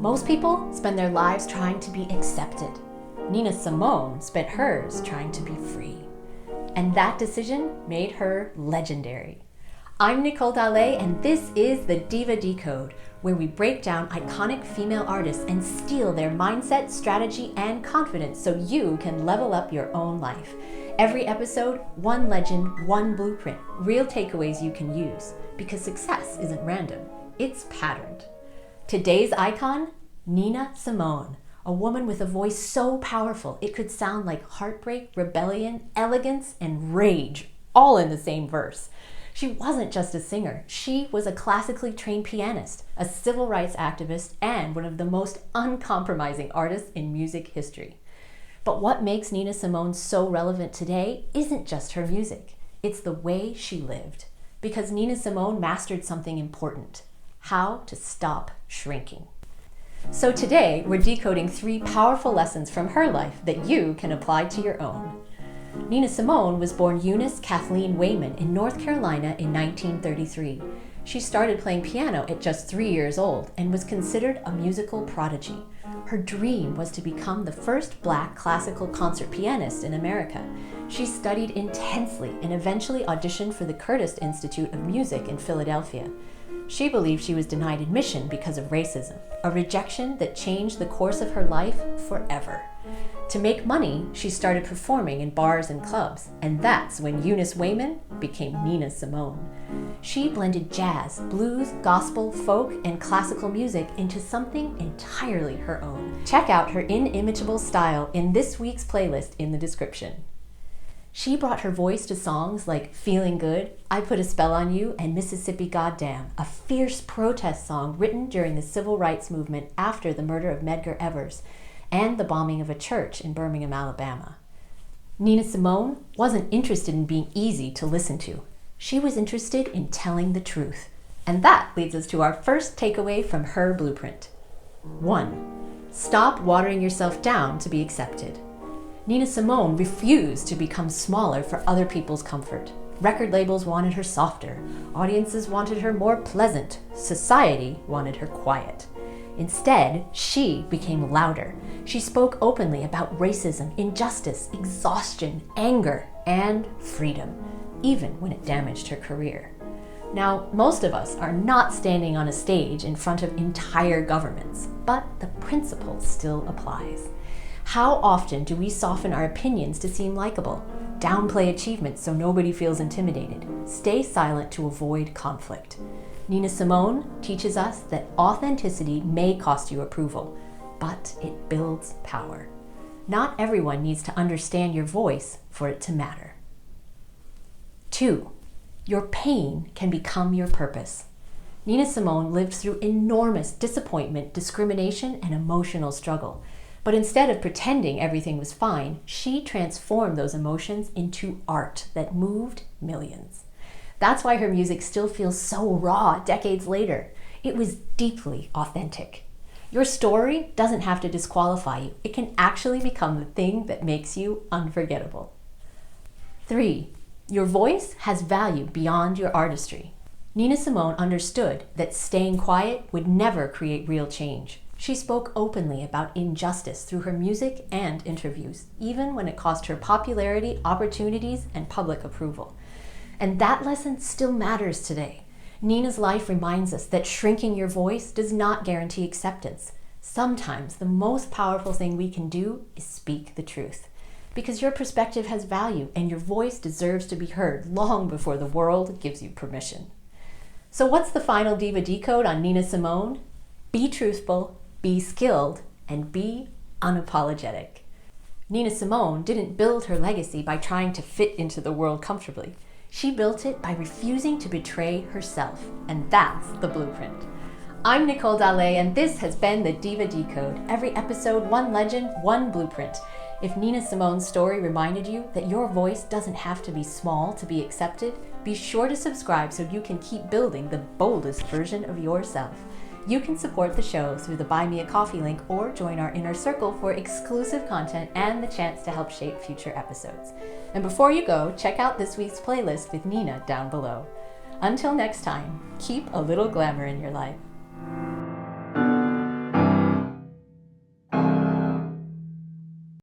Most people spend their lives trying to be accepted. Nina Simone spent hers trying to be free. And that decision made her legendary. I'm Nicole Dallé, and this is the Diva Decode, where we break down iconic female artists and steal their mindset, strategy, and confidence so you can level up your own life. Every episode, one legend, one blueprint, real takeaways you can use, because success isn't random, it's patterned. Today's icon, Nina Simone, a woman with a voice so powerful it could sound like heartbreak, rebellion, elegance, and rage, all in the same verse. She wasn't just a singer, she was a classically trained pianist, a civil rights activist, and one of the most uncompromising artists in music history. But what makes Nina Simone so relevant today isn't just her music, it's the way she lived. Because Nina Simone mastered something important: how to stop shrinking. So today, we're decoding 3 powerful lessons from her life that you can apply to your own. Nina Simone was born Eunice Kathleen Wayman in North Carolina in 1933. She started playing piano at just 3 years old and was considered a musical prodigy. Her dream was to become the first Black classical concert pianist in America. She studied intensely and eventually auditioned for the Curtis Institute of Music in Philadelphia. She believed she was denied admission because of racism, a rejection that changed the course of her life forever. To make money, she started performing in bars and clubs, and that's when Eunice Wayman became Nina Simone. She blended jazz, blues, gospel, folk, and classical music into something entirely her own. Check out her inimitable style in this week's playlist in the description. She brought her voice to songs like Feeling Good, I Put a Spell on You, and Mississippi Goddam, a fierce protest song written during the civil rights movement after the murder of Medgar Evers and the bombing of a church in Birmingham, Alabama. Nina Simone wasn't interested in being easy to listen to. She was interested in telling the truth. And that leads us to our first takeaway from her blueprint. 1. Stop watering yourself down to be accepted. Nina Simone refused to become smaller for other people's comfort. Record labels wanted her softer. Audiences wanted her more pleasant. Society wanted her quiet. Instead, she became louder. She spoke openly about racism, injustice, exhaustion, anger, and freedom, even when it damaged her career. Now, most of us are not standing on a stage in front of entire governments, but the principle still applies. How often do we soften our opinions to seem likable, downplay achievements so nobody feels intimidated, stay silent to avoid conflict? Nina Simone teaches us that authenticity may cost you approval, but it builds power. Not everyone needs to understand your voice for it to matter. 2. Your pain can become your purpose. Nina Simone lived through enormous disappointment, discrimination, and emotional struggle. But instead of pretending everything was fine, she transformed those emotions into art that moved millions. That's why her music still feels so raw decades later. It was deeply authentic. Your story doesn't have to disqualify you. It can actually become the thing that makes you unforgettable. 3. Your voice has value beyond your artistry. Nina Simone understood that staying quiet would never create real change. She spoke openly about injustice through her music and interviews, even when it cost her popularity, opportunities, and public approval. And that lesson still matters today. Nina's life reminds us that shrinking your voice does not guarantee acceptance. Sometimes the most powerful thing we can do is speak the truth. Because your perspective has value and your voice deserves to be heard long before the world gives you permission. So what's the final Diva Decode on Nina Simone? Be truthful, be skilled, and be unapologetic. Nina Simone didn't build her legacy by trying to fit into the world comfortably. She built it by refusing to betray herself, and that's the blueprint. I'm Nicole Dallé, and this has been the Diva Decode. Every episode, one legend, one blueprint. If Nina Simone's story reminded you that your voice doesn't have to be small to be accepted, be sure to subscribe so you can keep building the boldest version of yourself. You can support the show through the Buy Me a Coffee link or join our inner circle for exclusive content and the chance to help shape future episodes. And before you go, check out this week's playlist with Nina down below. Until next time, keep a little glamour in your life.